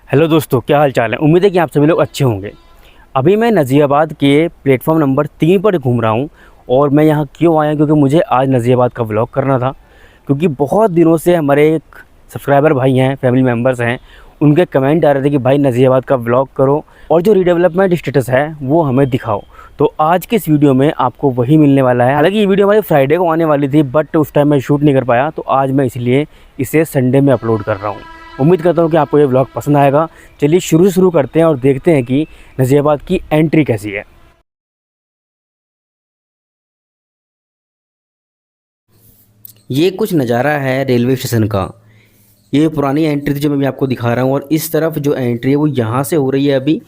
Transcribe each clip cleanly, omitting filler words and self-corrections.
Hello दोस्तों, क्या हाल चाल है। उम्मीद है कि आप सभी लोग अच्छे होंगे। अभी मैं नज़ियाबाद के प्लेटफॉर्म नंबर 3 पर घूम रहा हूँ। और मैं यहाँ क्यों आया, क्योंकि मुझे आज नज़ियाबाद का व्लॉग करना था। क्योंकि बहुत दिनों से हमारे एक सब्सक्राइबर भाई हैं, फैमिली मेम्बर्स हैं, उनके कमेंट आ रहे थे कि भाई नज़ियाबाद का व्लॉग करो और जो रीडेवलपमेंट स्टेटस है वो हमें दिखाओ। तो आज के इस वीडियो में आपको वही मिलने वाला है। हालांकि ये वीडियो हमारी फ्राइडे को आने वाली थी, बट उस टाइम मैं शूट नहीं कर पाया, तो आज मैं इसलिए इसे संडे में अपलोड कर रहा हूँ। उम्मीद करता हूँ कि आपको ये व्लॉग पसंद आएगा। चलिए शुरू करते हैं और देखते हैं कि नज़ियाबाद की एंट्री कैसी है। ये कुछ नज़ारा है रेलवे स्टेशन का। ये पुरानी एंट्री थी जो मैं भी आपको दिखा रहा हूँ, और इस तरफ जो एंट्री है वो यहाँ से हो रही है अभी,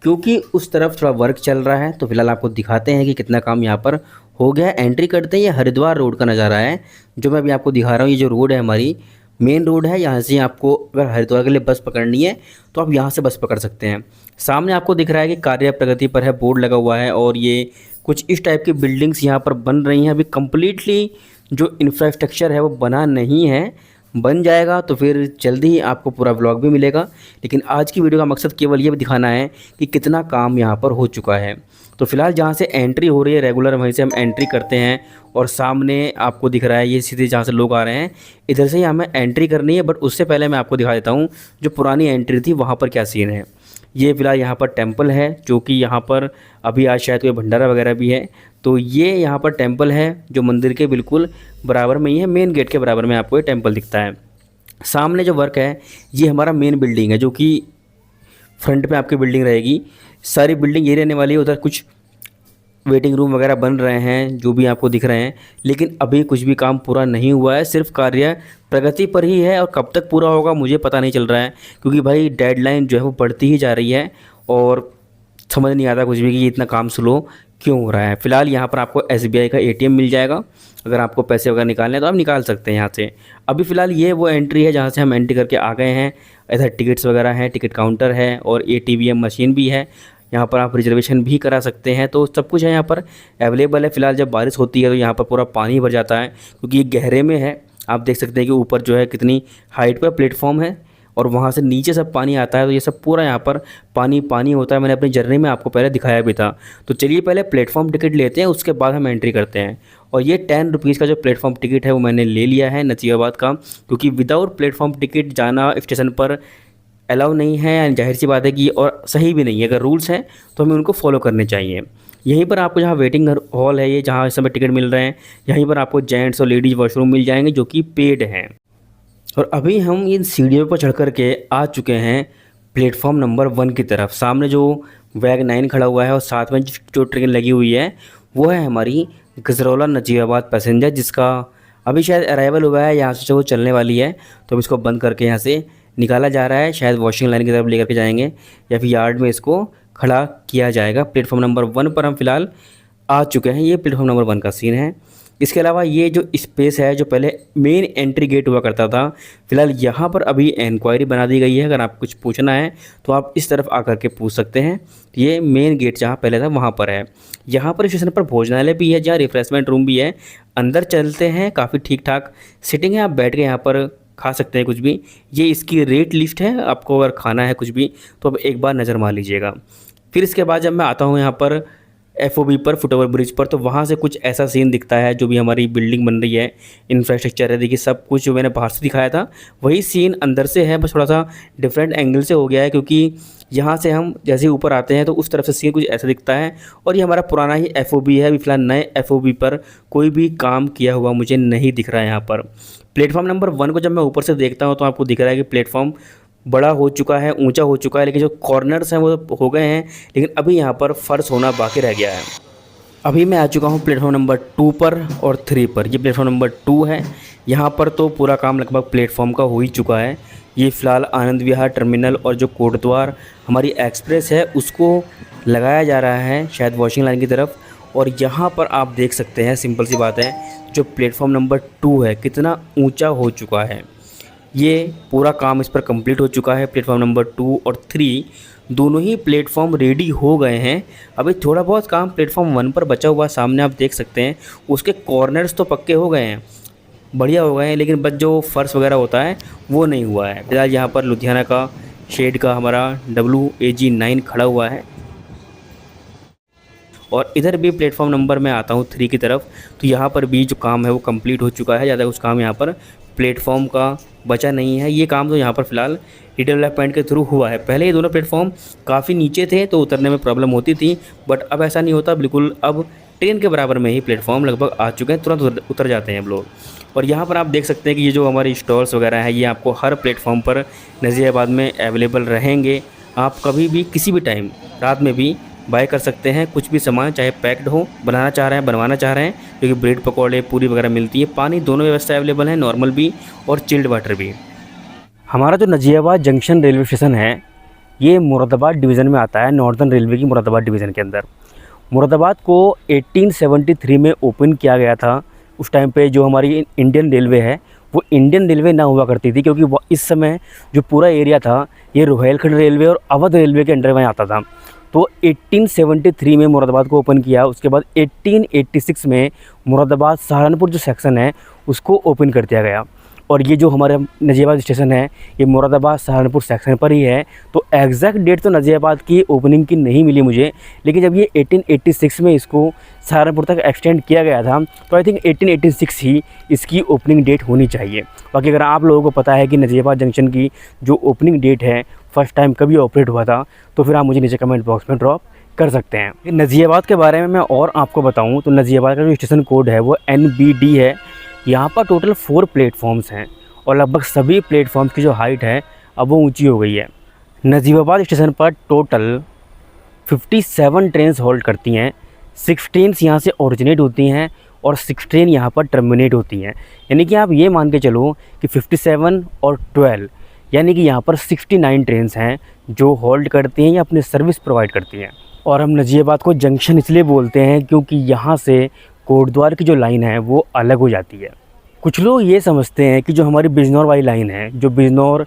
क्योंकि उस तरफ थोड़ा वर्क चल रहा है। तो फिलहाल आपको दिखाते हैं कि कितना काम यहाँ पर हो गया है। एंट्री करते हैं। ये हरिद्वार रोड का नज़ारा है जो मैं अभी आपको दिखा रहा हूँ। ये जो रोड है हमारी मेन रोड है, यहाँ से आपको अगर हरिद्वार के लिए बस पकड़नी है तो आप यहाँ से बस पकड़ सकते हैं। सामने आपको दिख रहा है कि कार्य प्रगति पर है, बोर्ड लगा हुआ है, और ये कुछ इस टाइप की बिल्डिंग्स यहाँ पर बन रही हैं। अभी कम्प्लीटली जो इंफ्रास्ट्रक्चर है वो बना नहीं है, बन जाएगा तो फिर जल्दी ही आपको पूरा व्लॉग भी मिलेगा। लेकिन आज की वीडियो का मकसद केवल ये दिखाना है कि कितना काम यहाँ पर हो चुका है। तो फिलहाल जहाँ से एंट्री हो रही है रेगुलर, वहीं से हम एंट्री करते हैं। और सामने आपको दिख रहा है ये सीधे जहाँ से लोग आ रहे हैं, इधर से ही हमें एंट्री करनी है। बट उससे पहले मैं आपको दिखा देता हूँ जो पुरानी एंट्री थी वहाँ पर क्या सीन है। ये फ़िलहाल यहाँ पर टेंपल है, जो कि यहाँ पर अभी आज शायद कोई भंडारा वगैरह भी है। तो ये यहाँ पर टेंपल है जो मंदिर के बिल्कुल बराबर में ही है, मेन गेट के बराबर में आपको ये टेंपल दिखता है। सामने जो वर्क है ये हमारा मेन बिल्डिंग है, जो कि फ्रंट में आपकी बिल्डिंग रहेगी। सारी बिल्डिंग ये रहने वाली है। उधर कुछ वेटिंग रूम वगैरह बन रहे हैं जो भी आपको दिख रहे हैं, लेकिन अभी कुछ भी काम पूरा नहीं हुआ है। सिर्फ कार्य प्रगति पर ही है, और कब तक पूरा होगा मुझे पता नहीं चल रहा है, क्योंकि भाई डेडलाइन जो है वो बढ़ती ही जा रही है। और समझ नहीं आता कुछ भी कि ये इतना काम स्लो क्यों हो रहा है। फ़िलहाल यहाँ पर आपको एसबीआई का एटीएम मिल जाएगा। अगर आपको पैसे वगैरह निकालने हैं तो आप निकाल सकते हैं यहाँ से। अभी फ़िलहाल ये वो एंट्री है जहाँ से हम एंट्री करके आ गए हैं। इधर टिकट्स वगैरह हैं, टिकट काउंटर है, और एटीएम मशीन भी है। यहाँ पर आप रिजर्वेशन भी करा सकते हैं। तो सब कुछ है यहाँ पर अवेलेबल है। फ़िलहाल जब बारिश होती है तो यहाँ पर पूरा पानी भर जाता है, क्योंकि ये गहरे में है। आप देख सकते हैं कि ऊपर जो है कितनी हाइट पर प्लेटफॉर्म है, और वहाँ से नीचे सब पानी आता है। तो ये सब पूरा यहाँ पर पानी पानी होता है। मैंने अपनी जर्नी में आपको पहले दिखाया भी था। तो चलिए पहले प्लेटफॉर्म टिकट लेते हैं, उसके बाद हम एंट्री करते हैं। और ये 10 रुपीज़ का जो प्लेटफॉर्म टिकट है वो मैंने ले लिया है नज़ियाबाद का, क्योंकि विदाउट प्लेटफॉर्म टिकट जाना स्टेशन पर अलाउ नहीं है। यानी जाहिर सी बात है कि, और सही भी नहीं है। अगर रूल्स हैं तो हमें उनको फॉलो करने चाहिए। यहीं पर आपको जहाँ वेटिंग हॉल है, ये जहाँ इस समय टिकट मिल रहे हैं, यहीं पर आपको जेंट्स और लेडीज़ वॉशरूम मिल जाएंगे जो कि पेड हैं। और अभी हम इन सीढ़ियों पर चढ़ कर के आ चुके हैं प्लेटफॉर्म नंबर 1 की तरफ। सामने जो वैग 9 खड़ा हुआ है और साथ में जो ट्रेन लगी हुई है वो है हमारी गजरौला नज़ियाबाद पैसेंजर, जिसका अभी शायद अराइवल हुआ है। यहाँ से वो चलने वाली है, तो अब इसको बंद करके यहाँ से निकाला जा रहा है। शायद वॉशिंग लाइन की तरफ लेकर के जाएंगे, या फिर यार्ड में इसको खड़ा किया जाएगा। प्लेटफॉर्म नंबर 1 पर हम फिलहाल आ चुके हैं। ये प्लेटफॉर्म नंबर 1 का सीन है। इसके अलावा ये जो स्पेस है, जो पहले मेन एंट्री गेट हुआ करता था, फ़िलहाल यहाँ पर अभी इंक्वायरी बना दी गई है। अगर आप कुछ पूछना है तो आप इस तरफ आकर के पूछ सकते हैं। ये मेन गेट जहाँ पहले था वहाँ पर है। यहाँ पर स्टेशन पर भोजनालय भी है, जहाँ रिफ्रेशमेंट रूम भी है। अंदर चलते हैं, काफ़ी ठीक ठाक सिटिंग है। आप बैठ के यहाँ पर खा सकते हैं कुछ भी। ये इसकी रेट लिस्ट है, आपको अगर खाना है कुछ भी तो अब एक बार नज़र मार लीजिएगा। फिर इसके बाद जब मैं आता हूँ यहाँ पर एफओबी पर, फुटओवर ब्रिज पर, तो वहाँ से कुछ ऐसा सीन दिखता है। जो भी हमारी बिल्डिंग बन रही है, इंफ्रास्ट्रक्चर है, देखिए सब कुछ जो मैंने बाहर से दिखाया था वही सीन अंदर से है, बस थोड़ा सा डिफरेंट एंगल से हो गया है। क्योंकि यहाँ से हम जैसे ऊपर आते हैं तो उस तरफ से सीन कुछ ऐसा दिखता है। और ये हमारा पुराना ही एफओबी है। अभी फ़िलहाल नए एफओबी पर कोई भी काम किया हुआ मुझे नहीं दिख रहा है। यहाँ पर प्लेटफॉर्म नंबर 1 को जब मैं ऊपर से देखता हूँ तो आपको दिख रहा है कि प्लेटफॉर्म बड़ा हो चुका है, ऊंचा हो चुका है, लेकिन जो कॉर्नर्स हैं वो हो गए हैं। लेकिन अभी यहाँ पर फर्श होना बाकी रह गया है। अभी मैं आ चुका हूँ प्लेटफॉर्म नंबर 2 पर और 3 पर। ये प्लेटफॉर्म नंबर 2 है। यहाँ पर तो पूरा काम लगभग प्लेटफॉर्म का हो ही चुका है। ये फ़िलहाल आनंद विहार टर्मिनल और जो कोटद्वार हमारी एक्सप्रेस है उसको लगाया जा रहा है, शायद वॉशिंग लाइन की तरफ। और यहाँ पर आप देख सकते हैं, सिंपल सी बात है, जो प्लेटफॉर्म नंबर 2 है कितना ऊँचा हो चुका है। ये पूरा काम इस पर कंप्लीट हो चुका है। प्लेटफॉर्म नंबर 2 और 3 दोनों ही प्लेटफॉर्म रेडी हो गए हैं। अभी थोड़ा बहुत काम प्लेटफॉर्म 1 पर बचा हुआ सामने आप देख सकते हैं। उसके कॉर्नर्स तो पक्के हो गए हैं, बढ़िया हो गए हैं, लेकिन बस जो फ़र्श वगैरह होता है वो नहीं हुआ है। फिलहाल यहाँ पर लुधियाना का शेड का हमारा WAG9 खड़ा हुआ है। और इधर भी प्लेटफॉर्म नंबर मैं आता हूँ 3 की तरफ, तो यहाँ पर भी जो काम है वो कंप्लीट हो चुका है। ज़्यादा कुछ काम यहाँ पर प्लेटफॉर्म का बचा नहीं है। ये काम तो यहाँ पर फ़िलहाल रिडेवलपमेंट के थ्रू हुआ है। पहले ये दोनों प्लेटफॉर्म काफ़ी नीचे थे तो उतरने में प्रॉब्लम होती थी, बट अब ऐसा नहीं होता। बिल्कुल अब ट्रेन के बराबर में ही प्लेटफॉर्म लगभग आ चुके हैं, तुरंत उतर जाते हैं हम लोग। और यहाँ पर आप देख सकते हैं कि ये जो हमारी स्टॉल्स वगैरह हैं ये आपको हर प्लेटफॉर्म पर नज़ीराबाद में अवेलेबल रहेंगे। आप कभी भी किसी भी टाइम रात में भी बाय कर सकते हैं कुछ भी सामान, चाहे पैक्ड हो, बनाना चाह रहे हैं, बनवाना चाह रहे हैं, क्योंकि ब्रेड पकौड़े, पूरी वगैरह मिलती है। पानी दोनों व्यवस्था अवेलेबल है, नॉर्मल भी और चिल्ड वाटर भी। हमारा जो नज़ीराबाद जंक्शन रेलवे स्टेशन है ये मुरादाबाद डिवीज़न में आता है, नॉर्दर्न रेलवे की मुरादाबाद डिवीज़न के अंदर। मुरादाबाद को 1873 में ओपन किया गया था। उस टाइम पे जो हमारी इंडियन रेलवे है वो इंडियन रेलवे ना हुआ करती थी, क्योंकि वो इस समय जो पूरा एरिया था ये रोहेलखंड रेलवे और अवध रेलवे के अंडर में आता था। तो 1873 में मुरादाबाद को ओपन किया। उसके बाद 1886 में मुरादाबाद सहारनपुर जो सेक्शन है उसको ओपन कर दिया गया। और ये जो हमारा नज़ीराबाद स्टेशन है ये मुरादाबाद सहारनपुर सेक्शन पर ही है। तो एग्जैक्ट डेट तो नज़ीराबाद की ओपनिंग की नहीं मिली मुझे, लेकिन जब ये 1886 में इसको सहारनपुर तक एक्सटेंड किया गया था तो आई थिंक 1886 ही इसकी ओपनिंग डेट होनी चाहिए। बाकी अगर आप लोगों को पता है कि नज़ीराबाद जंक्शन की जो ओपनिंग डेट है फर्स्ट टाइम कभी ऑपरेट हुआ था तो फिर आप मुझे नीचे कमेंट बॉक्स में ड्रॉप कर सकते हैं। नज़ीराबाद के बारे में मैं और आपको बताऊँ तो नज़ीराबाद का जो स्टेशन कोड है वो NBD है। यहाँ पर टोटल 4 प्लेटफॉर्म्स हैं और लगभग सभी प्लेटफॉर्म्स की जो हाइट है अब वो ऊंची हो गई है। नज़ीराबाद स्टेशन पर टोटल 57 ट्रेन्स होल्ड करती हैं। 6 ट्रेन्स यहाँ से ओरिजिनेट होती हैं और 6 ट्रेन यहाँ पर टर्मिनेट होती हैं। यानी कि आप ये मान के चलो कि 57 और 12 यानी कि यहाँ पर 69 ट्रेन्स हैं जो होल्ड करती हैं या अपनी सर्विस प्रोवाइड करती हैं। और हम नज़ीराबाद को जंक्शन इसलिए बोलते हैं क्योंकि यहाँ से कोटद्वार की जो लाइन है वो अलग हो जाती है। कुछ लोग ये समझते हैं कि जो हमारी बिजनौर वाली लाइन है, जो बिजनौर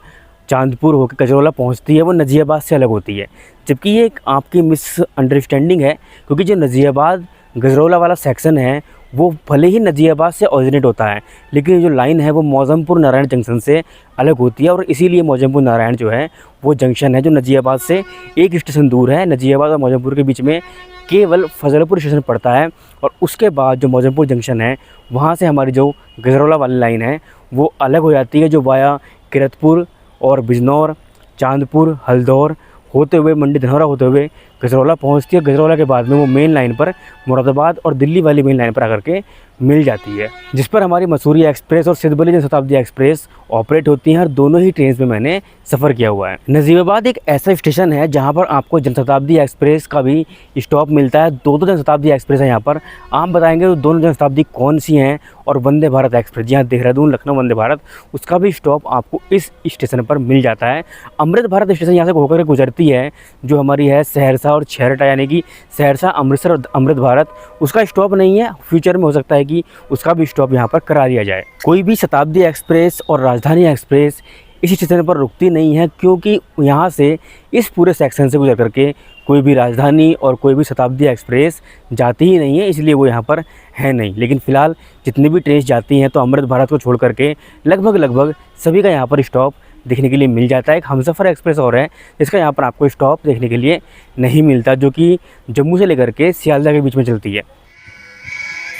चांदपुर होकर कजरौला पहुंचती है, वो नज़ीराबाद से अलग होती है, जबकि ये एक आपकी मिसअंडरस्टैंडिंग है। क्योंकि जो नज़ीराबाद गजरौला वाला सेक्शन है वो भले ही नज़ीराबाद से ओरिजिनेट होता है, लेकिन जो लाइन है वो मौजमपुर नारायण जंक्शन से अलग होती है। और इसीलिए मौजमपुर नारायण जो है वो जंक्शन है जो नज़ीराबाद से एक स्टेशन दूर है। नज़ीराबाद और मौजमपुर के बीच में केवल फजलपुर स्टेशन पड़ता है और उसके बाद जो मौजमपुर जंक्शन है वहाँ से हमारी जो गजरौला वाली लाइन है वो अलग हो जाती है, जो वाया किरतपुर और बिजनौर, चांदपुर, हल्दौर होते हुए मंडी धनौरा होते हुए गजरौला पहुंचती है। गजरौला के बाद में वो मेन लाइन पर मुरादाबाद और दिल्ली वाली मेन लाइन पर आकर के मिल जाती है, जिस पर हमारी मसूरी एक्सप्रेस और सिद्धबली जनशताब्दी एक्सप्रेस ऑपरेट होती हैं। और दोनों ही ट्रेन में मैंने सफ़र किया हुआ है। नज़ीराबाद एक ऐसा स्टेशन है जहाँ पर आपको जनशताब्दी एक्सप्रेस का भी स्टॉप मिलता है। 2 जनशताब्दी एक्सप्रेस है यहाँ पर। आप बताएंगे तो दोनों जनशताब्दी कौन सी हैं? और वंदे भारत एक्सप्रेस, जहाँ देहरादून लखनऊ वंदे भारत, उसका भी स्टॉप आपको इस स्टेशन पर मिल जाता है। अमृत भारत स्टेशन यहाँ से होकर गुजरती है, जो हमारी है सहरसा और छेहरटा, यानी कि सहरसा, अमृतसर और अमृत भारत, उसका स्टॉप नहीं है। फ्यूचर में हो सकता है कि उसका भी स्टॉप यहाँ पर करा दिया जाए। कोई भी शताब्दी एक्सप्रेस और राजधानी एक्सप्रेस इस स्टेशन पर रुकती नहीं है, क्योंकि यहाँ से इस पूरे सेक्शन से गुजर करके कोई भी राजधानी और कोई भी शताब्दी एक्सप्रेस जाती ही नहीं है, इसलिए वो यहाँ पर है नहीं। लेकिन फ़िलहाल जितनी भी ट्रेन जाती हैं तो अमृत भारत को छोड़ करके लगभग सभी का यहाँ पर स्टॉप देखने के लिए मिल जाता है। एक हमसफ़र एक्सप्रेस और है जिसका यहाँ पर आपको स्टॉप देखने के लिए नहीं मिलता, जो कि जम्मू से लेकर के सियालदह के बीच में चलती है।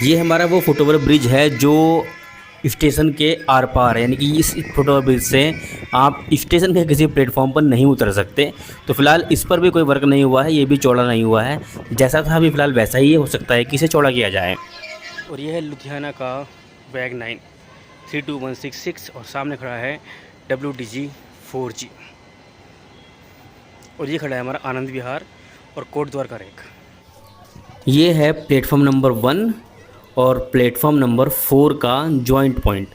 ये हमारा वो फुटओवर ब्रिज है जो स्टेशन के आर पार, यानी कि इस फुटओवर ब्रिज से आप स्टेशन के किसी प्लेटफॉर्म पर नहीं उतर सकते। तो फिलहाल इस पर भी कोई वर्क नहीं हुआ है, ये भी चौड़ा नहीं हुआ है, जैसा था अभी फ़िलहाल वैसा ही हो सकता है कि इसे चौड़ा किया जाए। और यह है लुधियाना का WAG 9 32166 और सामने खड़ा है WDG 4G। और ये खड़ा है हमारा आनंद विहार और कोटद्वार का रेक। ये है प्लेटफॉर्म नंबर 1 और प्लेटफॉर्म नंबर 4 का जॉइंट पॉइंट,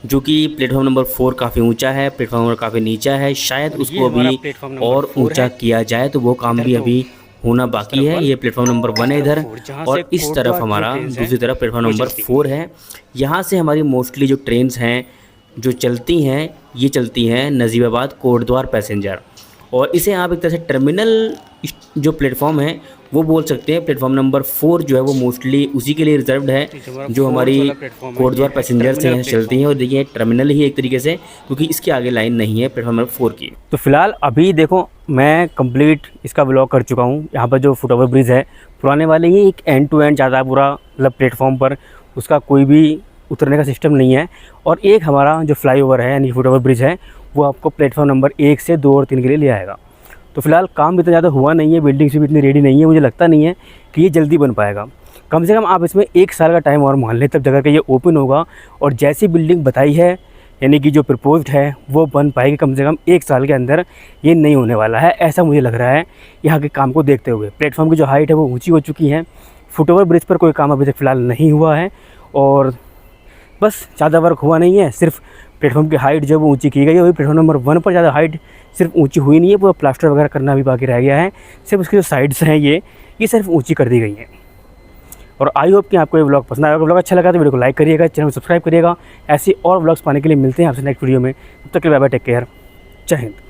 जो कि प्लेटफॉर्म नंबर 4 काफ़ी ऊंचा है, प्लेटफॉर्म नंबर काफ़ी नीचा है। शायद उसको अभी और ऊंचा किया जाए, तो वो काम भी अभी होना बाकी है। ये प्लेटफॉर्म नंबर 1 है इधर, और इस तरफ हमारा दूसरी तरफ प्लेटफॉर्म नंबर 4 है। यहाँ से हमारी मोस्टली जो ट्रेन्स हैं जो चलती हैं, ये चलती हैं नज़ीराबाद कोटद्वार पैसेंजर। और इसे आप एक तरह से टर्मिनल जो प्लेटफॉर्म है वो बोल सकते हैं। प्लेटफॉर्म नंबर 4 जो है वो मोस्टली उसी के लिए रिजर्व्ड है जो हमारी कोटद्वार पैसेंजर्स हैं चलती हैं। और देखिए टर्मिनल ही एक तरीके से, क्योंकि इसके आगे लाइन नहीं है प्लेटफॉर्म नंबर 4 की। तो फिलहाल अभी देखो मैं कंप्लीट इसका ब्लॉग कर चुका हूँ। यहाँ पर जो फुट ओवर ब्रिज है पुराने वाले, ये एक एंड टू एंड ज़्यादा पूरा मतलब प्लेटफॉर्म पर उसका कोई भी उतरने का सिस्टम नहीं है। और एक हमारा जो फ्लाईओवर है यानी फुट ओवर ब्रिज है वो आपको प्लेटफॉर्म नंबर 1 से 2 और 3 के लिए ले आएगा। तो फिलहाल काम इतना ज़्यादा हुआ नहीं है, बिल्डिंग्स भी इतनी रेडी नहीं है, मुझे लगता नहीं है कि ये जल्दी बन पाएगा। कम से कम आप इसमें 1 साल का टाइम और मान लें, तब जगह का ये ओपन होगा और जैसी बिल्डिंग बताई है यानी कि जो प्रपोज्ड है वो बन पाएगी कम से कम 1 साल के अंदर। ये नहीं होने वाला है, ऐसा मुझे लग रहा है यहाँ के काम को देखते हुए। प्लेटफॉर्म की जो हाइट है वो ऊँची हो चुकी है। फुट ओवर ब्रिज पर कोई काम अभी तक फ़िलहाल नहीं हुआ है और बस ज़्यादा वर्क हुआ नहीं है। सिर्फ प्लेटफॉर्म की हाइट जो वो ऊंची की गई है, वही प्लेटफॉर्म नंबर 1 पर ज़्यादा हाइट सिर्फ ऊंची हुई नहीं है, पूरा प्लास्टर वगैरह करना भी बाकी रह गया है। सिर्फ उसकी जो साइड्स हैं ये सिर्फ ऊंची कर दी गई हैं। और आई होप कि आपको ये व्लॉग पसंद आएगा। अगर व्लॉग अच्छा लगा तो वीडियो को लाइक करिएगा, चैनल को सब्सक्राइब करिएगा। ऐसे और व्लॉग्स पाने के लिए मिलते हैं आपसे नेक्स्ट वीडियो में। तब तक के लिए बाय बाय, टेक केयर, जय हिंद।